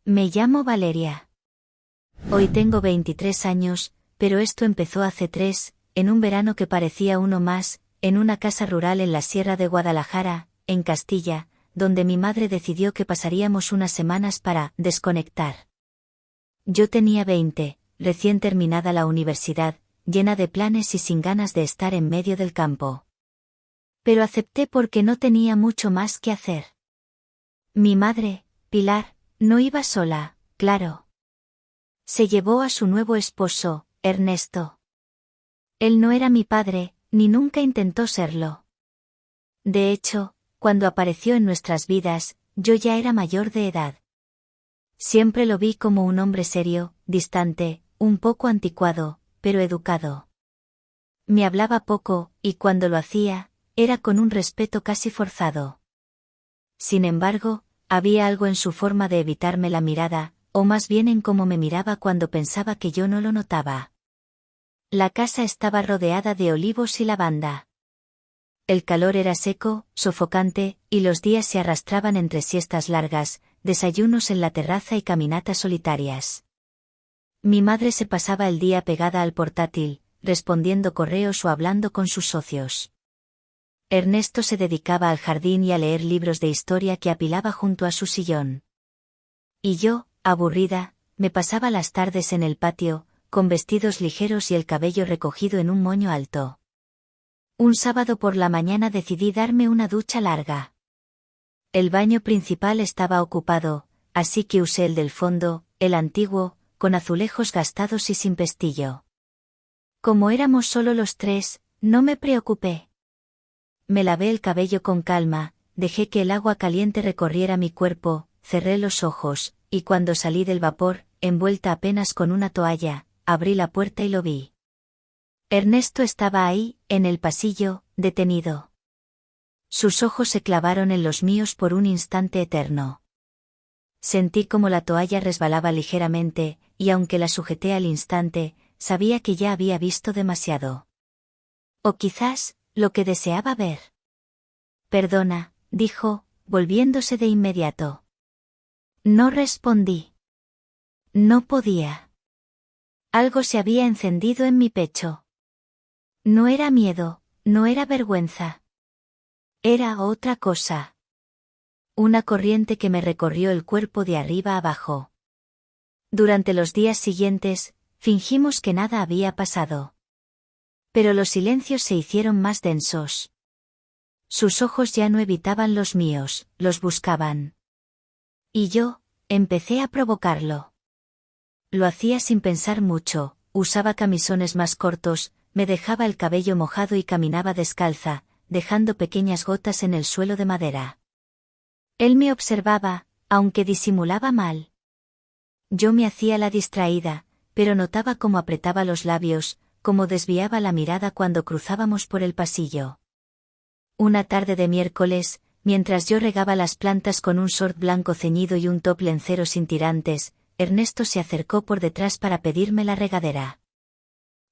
Me llamo Valeria. Hoy tengo 23 años, pero esto empezó hace 3, en un verano que parecía uno más, en una casa rural en la Sierra de Guadalajara, en Castilla, donde mi madre decidió que pasaríamos unas semanas para desconectar. Yo tenía 20, recién terminada la universidad, llena de planes y sin ganas de estar en medio del campo. Pero acepté porque no tenía mucho más que hacer. Mi madre, Pilar, no iba sola, claro. Se llevó a su nuevo esposo, Ernesto. Él no era mi padre, ni nunca intentó serlo. De hecho, cuando apareció en nuestras vidas, yo ya era mayor de edad. Siempre lo vi como un hombre serio, distante, un poco anticuado, pero educado. Me hablaba poco, y cuando lo hacía, era con un respeto casi forzado. Sin embargo, había algo en su forma de evitarme la mirada, o más bien en cómo me miraba cuando pensaba que yo no lo notaba. La casa estaba rodeada de olivos y lavanda. El calor era seco, sofocante, y los días se arrastraban entre siestas largas, desayunos en la terraza y caminatas solitarias. Mi madre se pasaba el día pegada al portátil, respondiendo correos o hablando con sus socios. Ernesto se dedicaba al jardín y a leer libros de historia que apilaba junto a su sillón. Y yo, aburrida, me pasaba las tardes en el patio, con vestidos ligeros y el cabello recogido en un moño alto. Un sábado por la mañana decidí darme una ducha larga. El baño principal estaba ocupado, así que usé el del fondo, el antiguo, con azulejos gastados y sin pestillo. Como éramos solo los 3, no me preocupé. Me lavé el cabello con calma, dejé que el agua caliente recorriera mi cuerpo, cerré los ojos, y cuando salí del vapor, envuelta apenas con una toalla, abrí la puerta y lo vi. Ernesto estaba ahí, en el pasillo, detenido. Sus ojos se clavaron en los míos por un instante eterno. Sentí como la toalla resbalaba ligeramente, y aunque la sujeté al instante, sabía que ya había visto demasiado. O quizás, lo que deseaba ver. Perdona, dijo, volviéndose de inmediato. No respondí. No podía. Algo se había encendido en mi pecho. No era miedo, no era vergüenza. Era otra cosa. Una corriente que me recorrió el cuerpo de arriba abajo. Durante los días siguientes, fingimos que nada había pasado. Pero los silencios se hicieron más densos. Sus ojos ya no evitaban los míos, los buscaban. Y yo, empecé a provocarlo. Lo hacía sin pensar mucho, usaba camisones más cortos, me dejaba el cabello mojado y caminaba descalza, dejando pequeñas gotas en el suelo de madera. Él me observaba, aunque disimulaba mal. Yo me hacía la distraída, pero notaba cómo apretaba los labios, cómo desviaba la mirada cuando cruzábamos por el pasillo. Una tarde de miércoles, mientras yo regaba las plantas con un short blanco ceñido y un top lencero sin tirantes, Ernesto se acercó por detrás para pedirme la regadera.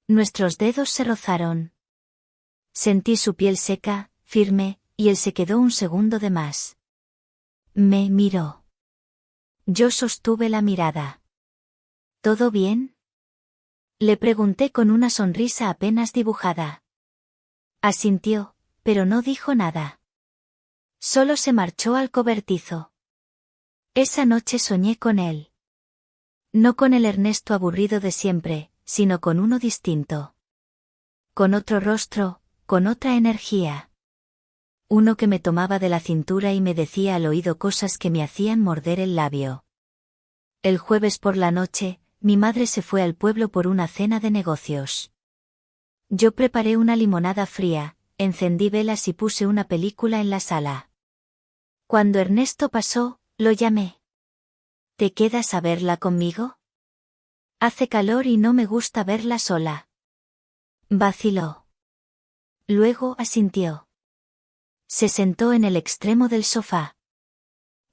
Nuestros dedos se rozaron. Sentí su piel seca, firme, y él se quedó un segundo de más. Me miró. Yo sostuve la mirada. ¿Todo bien? Le pregunté con una sonrisa apenas dibujada. Asintió, pero no dijo nada. Solo se marchó al cobertizo. Esa noche soñé con él. No con el Ernesto aburrido de siempre, sino con uno distinto. Con otro rostro, con otra energía. Uno que me tomaba de la cintura y me decía al oído cosas que me hacían morder el labio. El jueves por la noche, mi madre se fue al pueblo por una cena de negocios. Yo preparé una limonada fría, encendí velas y puse una película en la sala. Cuando Ernesto pasó, lo llamé. ¿Te quedas a verla conmigo? Hace calor y no me gusta verla sola. Vaciló. Luego asintió. Se sentó en el extremo del sofá.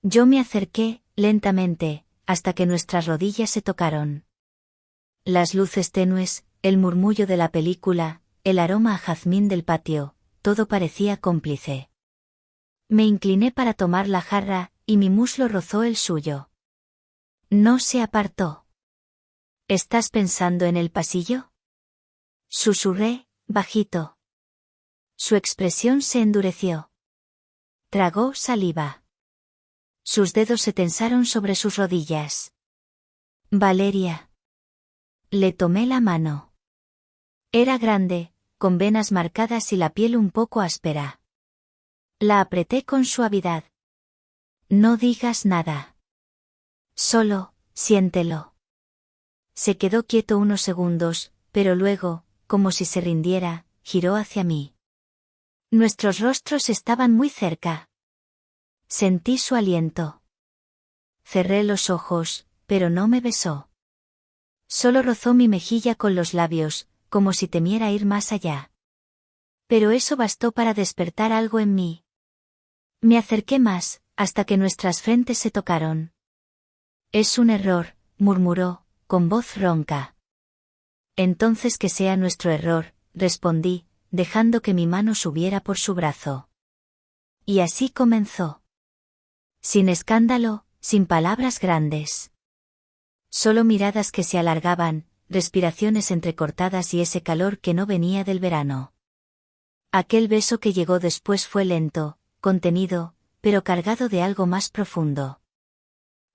Yo me acerqué, lentamente, hasta que nuestras rodillas se tocaron. Las luces tenues, el murmullo de la película, el aroma a jazmín del patio, todo parecía cómplice. Me incliné para tomar la jarra, y mi muslo rozó el suyo. No se apartó. ¿Estás pensando en el pasillo? Susurré, bajito. Su expresión se endureció. Tragó saliva. Sus dedos se tensaron sobre sus rodillas. Valeria. Le tomé la mano. Era grande, con venas marcadas y la piel un poco áspera. La apreté con suavidad. No digas nada. Solo, siéntelo. Se quedó quieto unos segundos, pero luego, como si se rindiera, giró hacia mí. Nuestros rostros estaban muy cerca. Sentí su aliento. Cerré los ojos, pero no me besó. Solo rozó mi mejilla con los labios, como si temiera ir más allá. Pero eso bastó para despertar algo en mí. Me acerqué más, hasta que nuestras frentes se tocaron. Es un error, murmuró, con voz ronca. Entonces que sea nuestro error, respondí, dejando que mi mano subiera por su brazo. Y así comenzó. Sin escándalo, sin palabras grandes. Solo miradas que se alargaban, respiraciones entrecortadas y ese calor que no venía del verano. Aquel beso que llegó después fue lento, contenido, pero cargado de algo más profundo.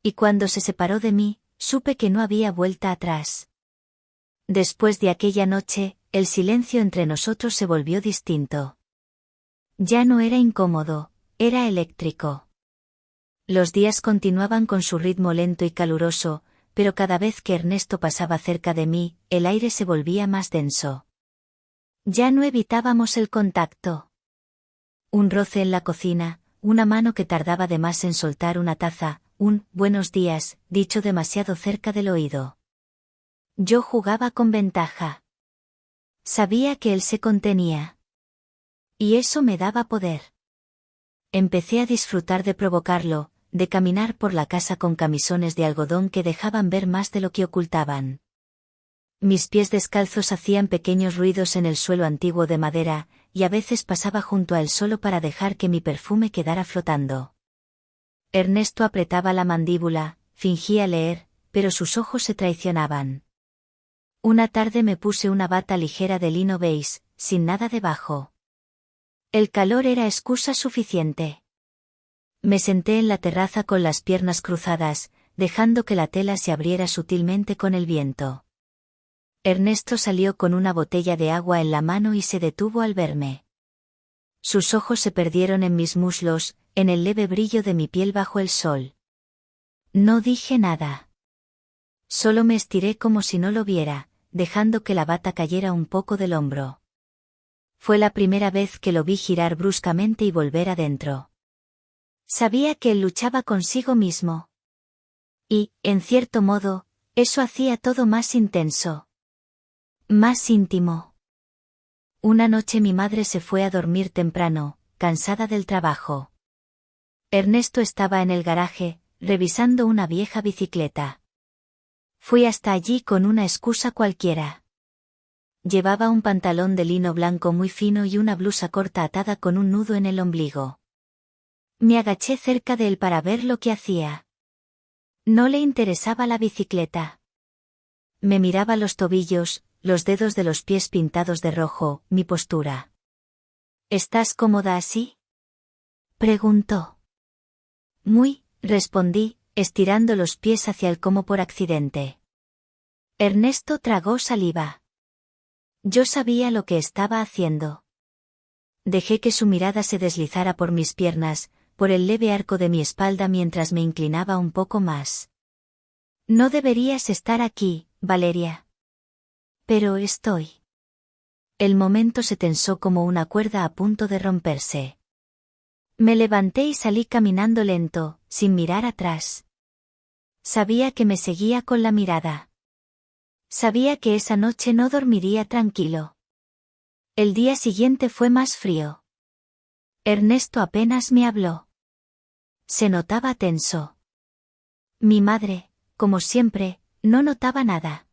Y cuando se separó de mí, supe que no había vuelta atrás. Después de aquella noche, el silencio entre nosotros se volvió distinto. Ya no era incómodo, era eléctrico. Los días continuaban con su ritmo lento y caluroso, pero cada vez que Ernesto pasaba cerca de mí, el aire se volvía más denso. Ya no evitábamos el contacto. Un roce en la cocina, una mano que tardaba de más en soltar una taza, un «buenos días», dicho demasiado cerca del oído. Yo jugaba con ventaja. Sabía que él se contenía. Y eso me daba poder. Empecé a disfrutar de provocarlo, de caminar por la casa con camisones de algodón que dejaban ver más de lo que ocultaban. Mis pies descalzos hacían pequeños ruidos en el suelo antiguo de madera, y a veces pasaba junto a él solo para dejar que mi perfume quedara flotando. Ernesto apretaba la mandíbula, fingía leer, pero sus ojos se traicionaban. Una tarde me puse una bata ligera de lino beige, sin nada debajo. El calor era excusa suficiente. Me senté en la terraza con las piernas cruzadas, dejando que la tela se abriera sutilmente con el viento. Ernesto salió con una botella de agua en la mano y se detuvo al verme. Sus ojos se perdieron en mis muslos, en el leve brillo de mi piel bajo el sol. No dije nada. Solo me estiré como si no lo viera, dejando que la bata cayera un poco del hombro. Fue la primera vez que lo vi girar bruscamente y volver adentro. Sabía que él luchaba consigo mismo. Y, en cierto modo, eso hacía todo más intenso. Más íntimo. Una noche mi madre se fue a dormir temprano, cansada del trabajo. Ernesto estaba en el garaje, revisando una vieja bicicleta. Fui hasta allí con una excusa cualquiera. Llevaba un pantalón de lino blanco muy fino y una blusa corta atada con un nudo en el ombligo. Me agaché cerca de él para ver lo que hacía. No le interesaba la bicicleta. Me miraba los tobillos, los dedos de los pies pintados de rojo, mi postura. ¿Estás cómoda así?, preguntó. Muy, respondí, estirando los pies hacia él como por accidente. Ernesto tragó saliva. Yo sabía lo que estaba haciendo. Dejé que su mirada se deslizara por mis piernas, por el leve arco de mi espalda mientras me inclinaba un poco más. No deberías estar aquí, Valeria. Pero estoy. El momento se tensó como una cuerda a punto de romperse. Me levanté y salí caminando lento, sin mirar atrás. Sabía que me seguía con la mirada. Sabía que esa noche no dormiría tranquilo. El día siguiente fue más frío. Ernesto apenas me habló. Se notaba tenso. Mi madre, como siempre, no notaba nada.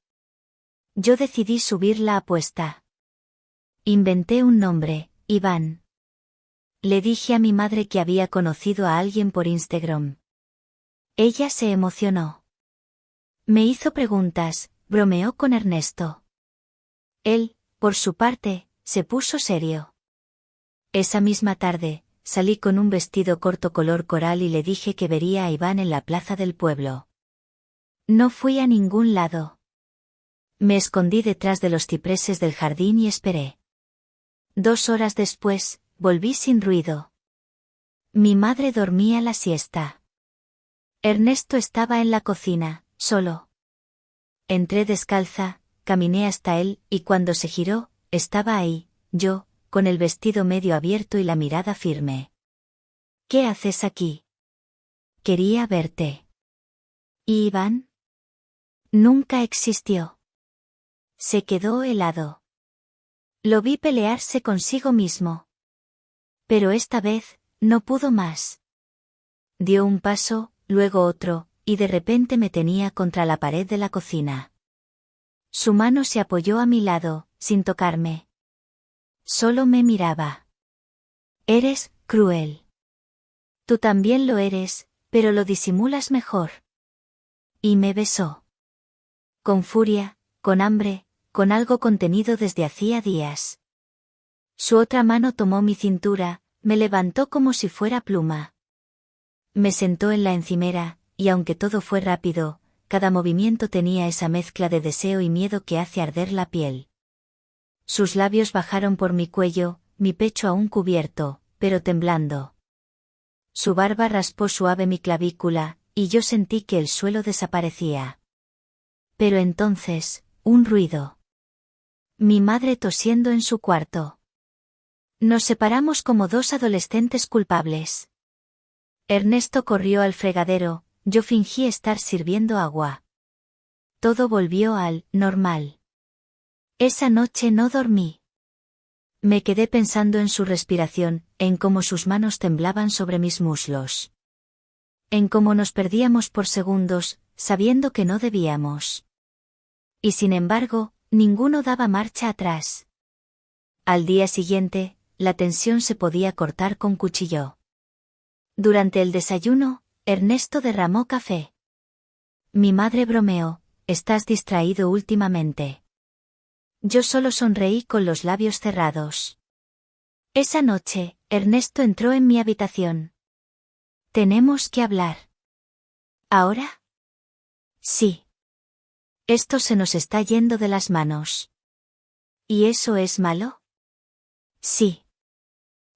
Yo decidí subir la apuesta. Inventé un nombre, Iván. Le dije a mi madre que había conocido a alguien por Instagram. Ella se emocionó. Me hizo preguntas, bromeó con Ernesto. Él, por su parte, se puso serio. Esa misma tarde, salí con un vestido corto color coral y le dije que vería a Iván en la plaza del pueblo. No fui a ningún lado. Me escondí detrás de los cipreses del jardín y esperé. 2 horas después, volví sin ruido. Mi madre dormía la siesta. Ernesto estaba en la cocina, solo. Entré descalza, caminé hasta él, y cuando se giró, estaba ahí, yo, con el vestido medio abierto y la mirada firme. ¿Qué haces aquí? Quería verte. ¿Y Iván? Nunca existió. Se quedó helado. Lo vi pelearse consigo mismo. Pero esta vez, no pudo más. Dio un paso, luego otro, y de repente me tenía contra la pared de la cocina. Su mano se apoyó a mi lado, sin tocarme. Solo me miraba. Eres cruel. Tú también lo eres, pero lo disimulas mejor. Y me besó. Con furia, con hambre, con algo contenido desde hacía días. Su otra mano tomó mi cintura, me levantó como si fuera pluma. Me sentó en la encimera, y aunque todo fue rápido, cada movimiento tenía esa mezcla de deseo y miedo que hace arder la piel. Sus labios bajaron por mi cuello, mi pecho aún cubierto, pero temblando. Su barba raspó suave mi clavícula, y yo sentí que el suelo desaparecía. Pero entonces, un ruido. Mi madre tosiendo en su cuarto. Nos separamos como 2 adolescentes culpables. Ernesto corrió al fregadero, yo fingí estar sirviendo agua. Todo volvió al normal. Esa noche no dormí. Me quedé pensando en su respiración, en cómo sus manos temblaban sobre mis muslos. En cómo nos perdíamos por segundos, sabiendo que no debíamos. Y sin embargo, ninguno daba marcha atrás. Al día siguiente, la tensión se podía cortar con cuchillo. Durante el desayuno, Ernesto derramó café. Mi madre bromeó, «¿Estás distraído últimamente?» Yo solo sonreí con los labios cerrados. Esa noche, Ernesto entró en mi habitación. «¿Tenemos que hablar?» ¿Ahora? Sí. Esto se nos está yendo de las manos. ¿Y eso es malo? Sí.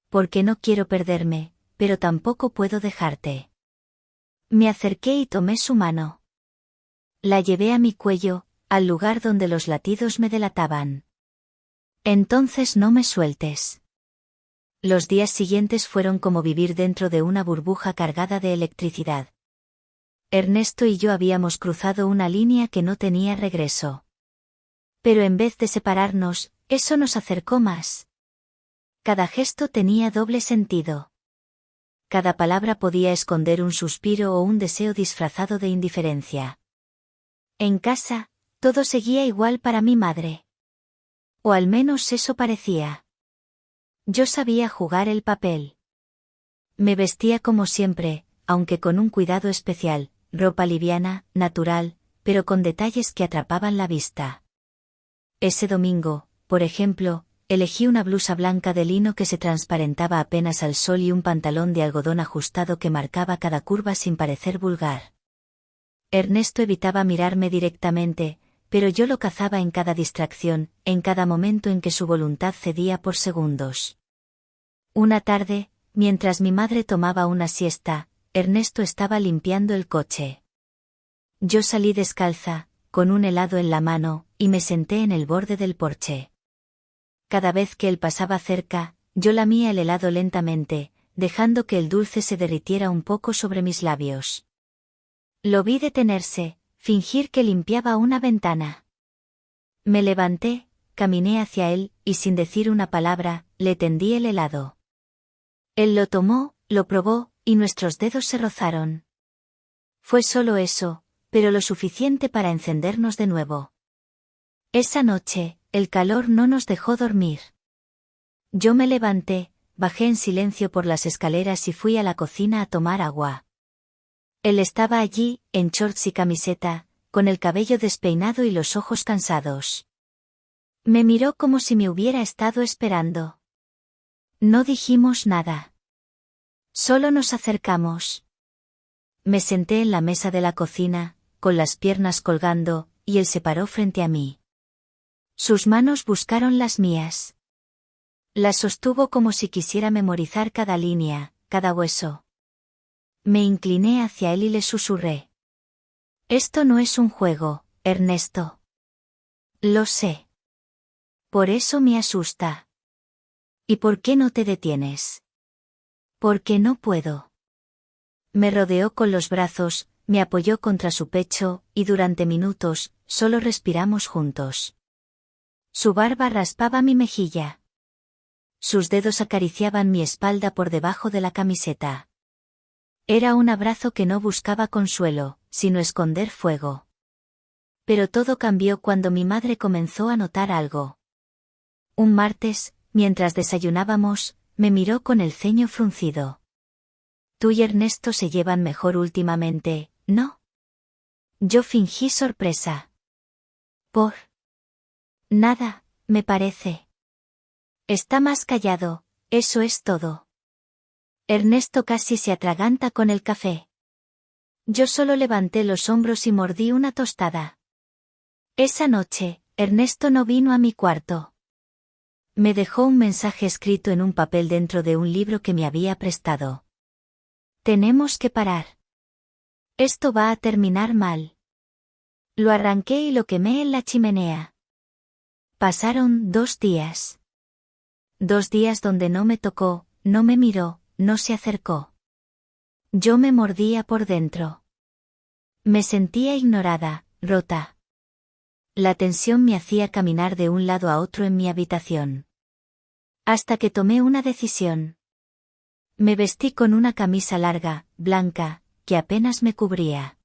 Porque no quiero perderme, pero tampoco puedo dejarte. Me acerqué y tomé su mano. La llevé a mi cuello, al lugar donde los latidos me delataban. Entonces no me sueltes. Los días siguientes fueron como vivir dentro de una burbuja cargada de electricidad. Ernesto y yo habíamos cruzado una línea que no tenía regreso. Pero en vez de separarnos, eso nos acercó más. Cada gesto tenía doble sentido. Cada palabra podía esconder un suspiro o un deseo disfrazado de indiferencia. En casa, todo seguía igual para mi madre. O al menos eso parecía. Yo sabía jugar el papel. Me vestía como siempre, aunque con un cuidado especial, ropa liviana, natural, pero con detalles que atrapaban la vista. Ese domingo, por ejemplo, elegí una blusa blanca de lino que se transparentaba apenas al sol y un pantalón de algodón ajustado que marcaba cada curva sin parecer vulgar. Ernesto evitaba mirarme directamente, pero yo lo cazaba en cada distracción, en cada momento en que su voluntad cedía por segundos. Una tarde, mientras mi madre tomaba una siesta, Ernesto estaba limpiando el coche. Yo salí descalza, con un helado en la mano, y me senté en el borde del porche. Cada vez que él pasaba cerca, yo lamía el helado lentamente, dejando que el dulce se derritiera un poco sobre mis labios. Lo vi detenerse, fingir que limpiaba una ventana. Me levanté, caminé hacia él, y sin decir una palabra, le tendí el helado. Él lo tomó, lo probó, y nuestros dedos se rozaron. Fue solo eso, pero lo suficiente para encendernos de nuevo. Esa noche, el calor no nos dejó dormir. Yo me levanté, bajé en silencio por las escaleras y fui a la cocina a tomar agua. Él estaba allí, en shorts y camiseta, con el cabello despeinado y los ojos cansados. Me miró como si me hubiera estado esperando. No dijimos nada. Solo nos acercamos. Me senté en la mesa de la cocina, con las piernas colgando, y él se paró frente a mí. Sus manos buscaron las mías. Las sostuvo como si quisiera memorizar cada línea, cada hueso. Me incliné hacia él y le susurré. Esto no es un juego, Ernesto. Lo sé. Por eso me asusta. ¿Y por qué no te detienes? Porque no puedo. Me rodeó con los brazos, me apoyó contra su pecho, y durante minutos, solo respiramos juntos. Su barba raspaba mi mejilla. Sus dedos acariciaban mi espalda por debajo de la camiseta. Era un abrazo que no buscaba consuelo, sino esconder fuego. Pero todo cambió cuando mi madre comenzó a notar algo. Un martes, mientras desayunábamos, me miró con el ceño fruncido. Tú y Ernesto se llevan mejor últimamente, ¿no? Yo fingí sorpresa. Por nada, me parece. Está más callado, eso es todo. Ernesto casi se atraganta con el café. Yo solo levanté los hombros y mordí una tostada. Esa noche, Ernesto no vino a mi cuarto. Me dejó un mensaje escrito en un papel dentro de un libro que me había prestado. Tenemos que parar. Esto va a terminar mal. Lo arranqué y lo quemé en la chimenea. Pasaron 2 días. 2 días donde no me tocó, no me miró, no se acercó. Yo me mordía por dentro. Me sentía ignorada, rota. La tensión me hacía caminar de un lado a otro en mi habitación. Hasta que tomé una decisión. Me vestí con una camisa larga, blanca, que apenas me cubría.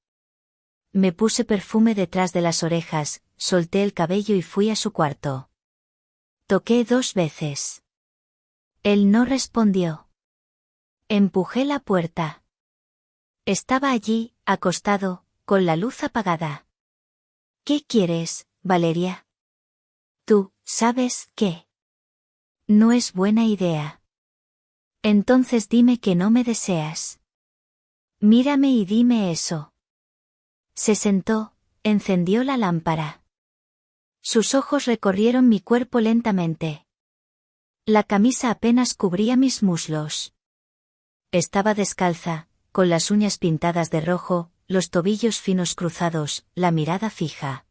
Me puse perfume detrás de las orejas, solté el cabello y fui a su cuarto. Toqué 2 veces. Él no respondió. Empujé la puerta. Estaba allí, acostado, con la luz apagada. ¿Qué quieres, Valeria? Tú, ¿sabes qué? No es buena idea. Entonces dime que no me deseas. Mírame y dime eso. Se sentó, encendió la lámpara. Sus ojos recorrieron mi cuerpo lentamente. La camisa apenas cubría mis muslos. Estaba descalza, con las uñas pintadas de rojo, los tobillos finos cruzados, la mirada fija.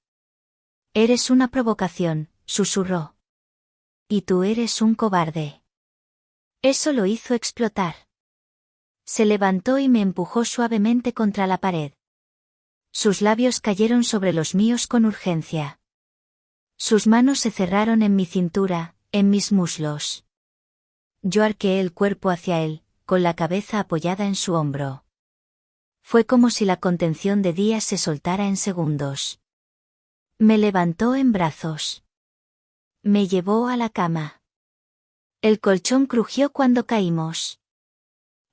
Eres una provocación, susurró. Y tú eres un cobarde. Eso lo hizo explotar. Se levantó y me empujó suavemente contra la pared. Sus labios cayeron sobre los míos con urgencia. Sus manos se cerraron en mi cintura, en mis muslos. Yo arqueé el cuerpo hacia él, con la cabeza apoyada en su hombro. Fue como si la contención de días se soltara en segundos. Me levantó en brazos. Me llevó a la cama. El colchón crujió cuando caímos.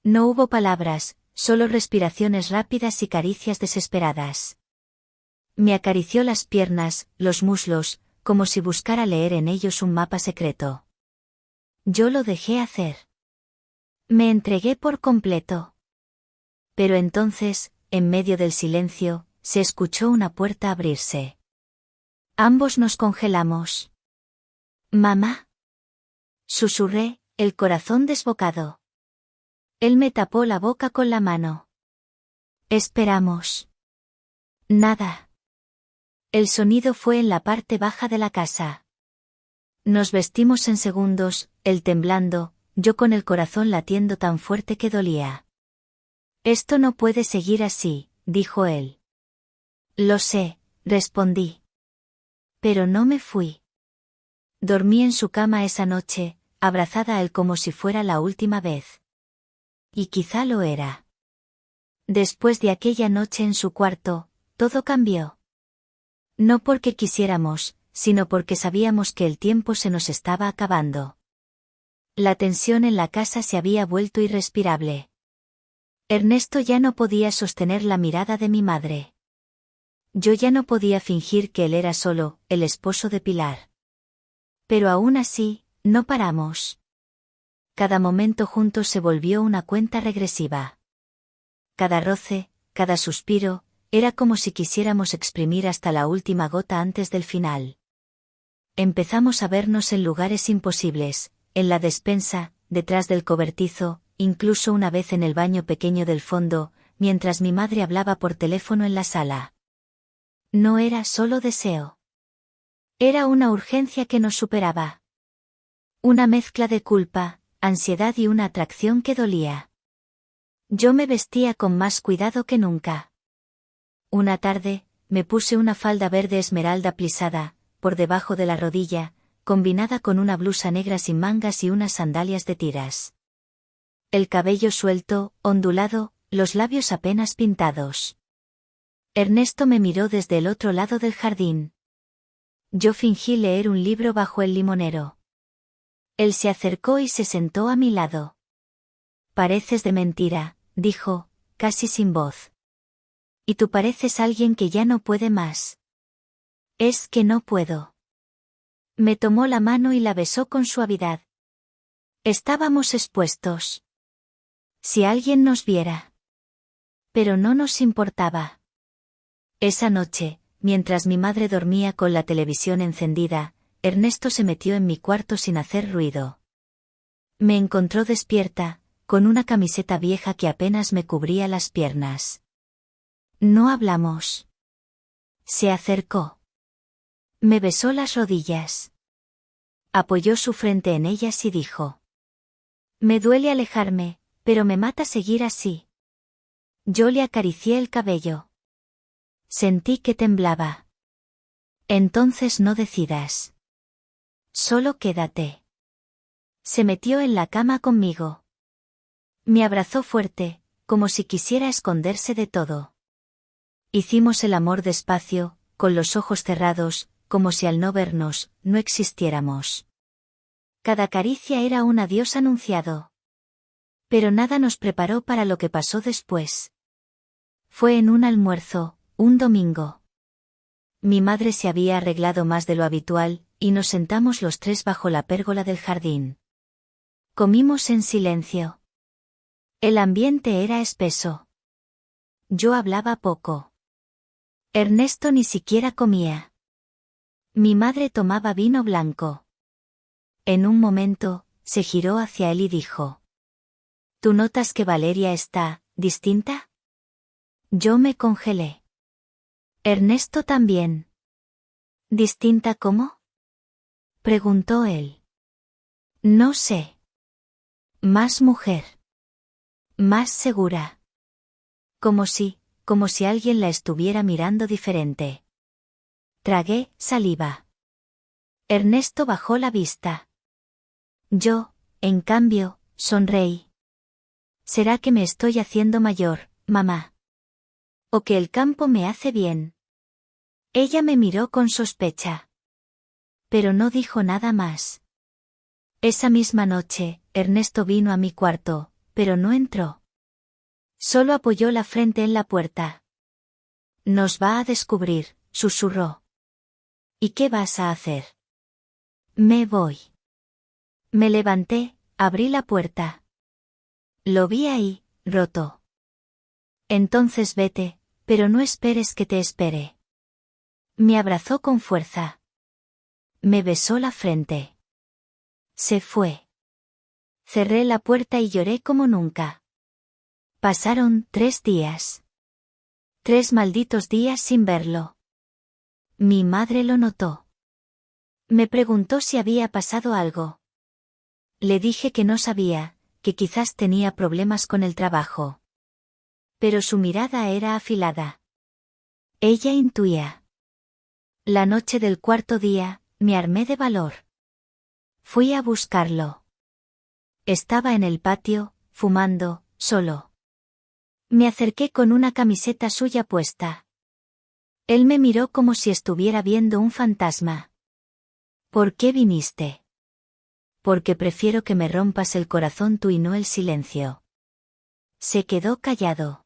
No hubo palabras, solo respiraciones rápidas y caricias desesperadas. Me acarició las piernas, los muslos, como si buscara leer en ellos un mapa secreto. Yo lo dejé hacer. Me entregué por completo. Pero entonces, en medio del silencio, se escuchó una puerta abrirse. Ambos nos congelamos. «¿Mamá?», susurré, el corazón desbocado. Él me tapó la boca con la mano. Esperamos. Nada. El sonido fue en la parte baja de la casa. Nos vestimos en segundos, él temblando, yo con el corazón latiendo tan fuerte que dolía. Esto no puede seguir así, dijo él. Lo sé, respondí. Pero no me fui. Dormí en su cama esa noche, abrazada a él como si fuera la última vez. Y quizá lo era. Después de aquella noche en su cuarto, todo cambió. No porque quisiéramos, sino porque sabíamos que el tiempo se nos estaba acabando. La tensión en la casa se había vuelto irrespirable. Ernesto ya no podía sostener la mirada de mi madre. Yo ya no podía fingir que él era solo el esposo de Pilar. Pero aún así, no paramos. Cada momento juntos se volvió una cuenta regresiva. Cada roce, cada suspiro, era como si quisiéramos exprimir hasta la última gota antes del final. Empezamos a vernos en lugares imposibles, en la despensa, detrás del cobertizo, incluso una vez en el baño pequeño del fondo, mientras mi madre hablaba por teléfono en la sala. No era solo deseo. Era una urgencia que nos superaba. Una mezcla de culpa, ansiedad y una atracción que dolía. Yo me vestía con más cuidado que nunca. Una tarde, me puse una falda verde esmeralda plisada, por debajo de la rodilla, combinada con una blusa negra sin mangas y unas sandalias de tiras. El cabello suelto, ondulado, los labios apenas pintados. Ernesto me miró desde el otro lado del jardín. Yo fingí leer un libro bajo el limonero. Él se acercó y se sentó a mi lado. Pareces de mentira, dijo, casi sin voz. Y tú pareces alguien que ya no puede más. Es que no puedo. Me tomó la mano y la besó con suavidad. Estábamos expuestos. Si alguien nos viera. Pero no nos importaba. Esa noche, mientras mi madre dormía con la televisión encendida, Ernesto se metió en mi cuarto sin hacer ruido. Me encontró despierta, con una camiseta vieja que apenas me cubría las piernas. No hablamos. Se acercó. Me besó las rodillas. Apoyó su frente en ellas y dijo: Me duele alejarme, pero me mata seguir así. Yo le acaricié el cabello. Sentí que temblaba. Entonces no decidas. Solo quédate. Se metió en la cama conmigo. Me abrazó fuerte, como si quisiera esconderse de todo. Hicimos el amor despacio, con los ojos cerrados, como si al no vernos, no existiéramos. Cada caricia era un adiós anunciado. Pero nada nos preparó para lo que pasó después. Fue en un almuerzo, un domingo. Mi madre se había arreglado más de lo habitual, y nos sentamos los tres bajo la pérgola del jardín. Comimos en silencio. El ambiente era espeso. Yo hablaba poco. Ernesto ni siquiera comía. Mi madre tomaba vino blanco. En un momento, se giró hacia él y dijo: ¿Tú notas que Valeria está distinta? Yo me congelé. Ernesto también. ¿Distinta cómo? Preguntó él. No sé. Más mujer. Más segura. Como si alguien la estuviera mirando diferente. Tragué saliva. Ernesto bajó la vista. Yo, en cambio, sonreí. ¿Será que me estoy haciendo mayor, mamá? ¿O que el campo me hace bien? Ella me miró con sospecha. Pero no dijo nada más. Esa misma noche, Ernesto vino a mi cuarto, pero no entró. Solo apoyó la frente en la puerta. Nos va a descubrir, susurró. ¿Y qué vas a hacer? Me voy. Me levanté, abrí la puerta. Lo vi ahí, roto. Entonces vete, pero no esperes que te espere. Me abrazó con fuerza. Me besó la frente. Se fue. Cerré la puerta y lloré como nunca. Pasaron 3 días. 3 malditos días sin verlo. Mi madre lo notó. Me preguntó si había pasado algo. Le dije que no sabía, que quizás tenía problemas con el trabajo. Pero su mirada era afilada. Ella intuía. La noche del 4.º día, me armé de valor. Fui a buscarlo. Estaba en el patio, fumando, solo. Me acerqué con una camiseta suya puesta. Él me miró como si estuviera viendo un fantasma. ¿Por qué viniste? Porque prefiero que me rompas el corazón tú y no el silencio. Se quedó callado.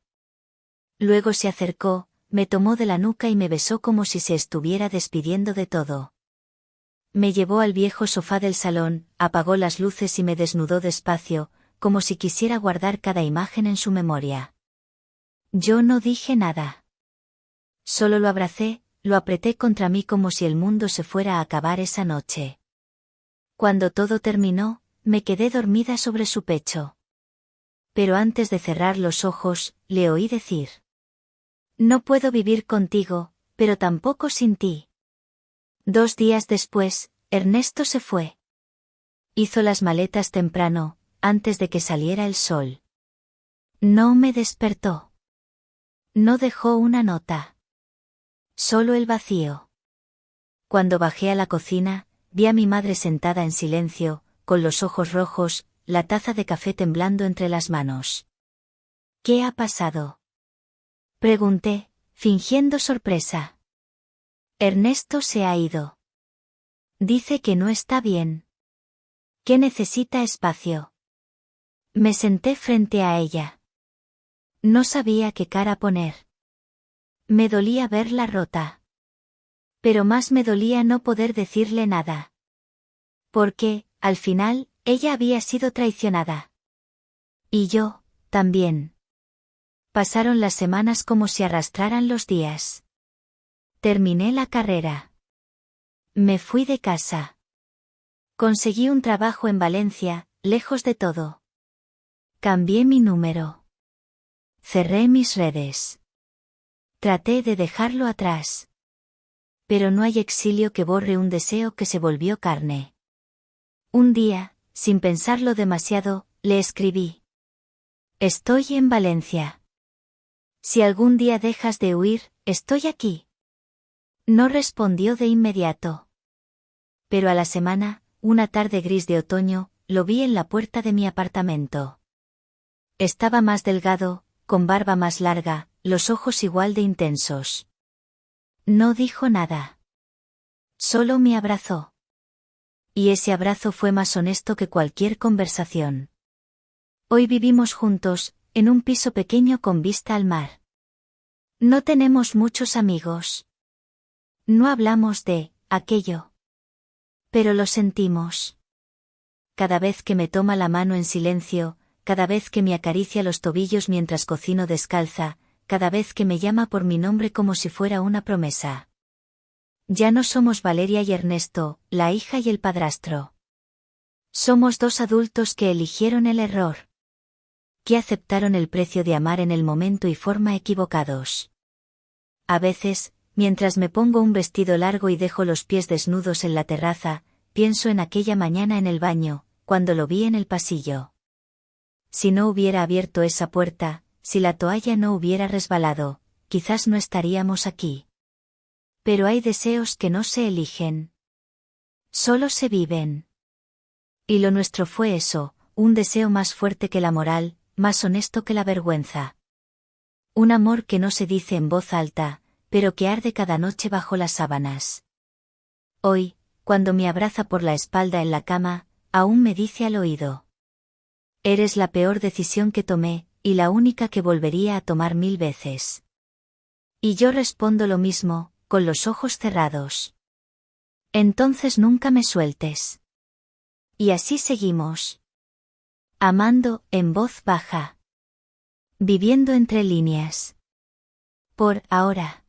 Luego se acercó, me tomó de la nuca y me besó como si se estuviera despidiendo de todo. Me llevó al viejo sofá del salón, apagó las luces y me desnudó despacio, como si quisiera guardar cada imagen en su memoria. Yo no dije nada. Solo lo abracé, lo apreté contra mí como si el mundo se fuera a acabar esa noche. Cuando todo terminó, me quedé dormida sobre su pecho. Pero antes de cerrar los ojos, le oí decir: no puedo vivir contigo, pero tampoco sin ti. 2 días después, Ernesto se fue. Hizo las maletas temprano, antes de que saliera el sol. No me despertó. No dejó una nota. Solo el vacío. Cuando bajé a la cocina, vi a mi madre sentada en silencio, con los ojos rojos, la taza de café temblando entre las manos. ¿Qué ha pasado?, pregunté, fingiendo sorpresa. Ernesto se ha ido. Dice que no está bien. Que necesita espacio. Me senté frente a ella. No sabía qué cara poner. Me dolía verla rota. Pero más me dolía no poder decirle nada. Porque, al final, ella había sido traicionada. Y yo, también. Pasaron las semanas como si arrastraran los días. Terminé la carrera. Me fui de casa. Conseguí un trabajo en Valencia, lejos de todo. Cambié mi número. Cerré mis redes. Traté de dejarlo atrás. Pero no hay exilio que borre un deseo que se volvió carne. Un día, sin pensarlo demasiado, le escribí: estoy en Valencia. Si algún día dejas de huir, estoy aquí. No respondió de inmediato. Pero a la semana, una tarde gris de otoño, lo vi en la puerta de mi apartamento. Estaba más delgado, con barba más larga, los ojos igual de intensos. No dijo nada. Solo me abrazó. Y ese abrazo fue más honesto que cualquier conversación. Hoy vivimos juntos, en un piso pequeño con vista al mar. No tenemos muchos amigos. No hablamos de aquello. Pero lo sentimos. Cada vez que me toma la mano en silencio, cada vez que me acaricia los tobillos mientras cocino descalza, cada vez que me llama por mi nombre como si fuera una promesa. Ya no somos Valeria y Ernesto, la hija y el padrastro. Somos 2 adultos que eligieron el error. Que aceptaron el precio de amar en el momento y forma equivocados. A veces, mientras me pongo un vestido largo y dejo los pies desnudos en la terraza, pienso en aquella mañana en el baño, cuando lo vi en el pasillo. Si no hubiera abierto esa puerta, si la toalla no hubiera resbalado, quizás no estaríamos aquí. Pero hay deseos que no se eligen. Solo se viven. Y lo nuestro fue eso, un deseo más fuerte que la moral, más honesto que la vergüenza. Un amor que no se dice en voz alta, pero que arde cada noche bajo las sábanas. Hoy, cuando me abraza por la espalda en la cama, aún me dice al oído: eres la peor decisión que tomé, y la única que volvería a tomar 1000 veces. Y yo respondo lo mismo, con los ojos cerrados. Entonces nunca me sueltes. Y así seguimos. Amando, en voz baja. Viviendo entre líneas. Por ahora.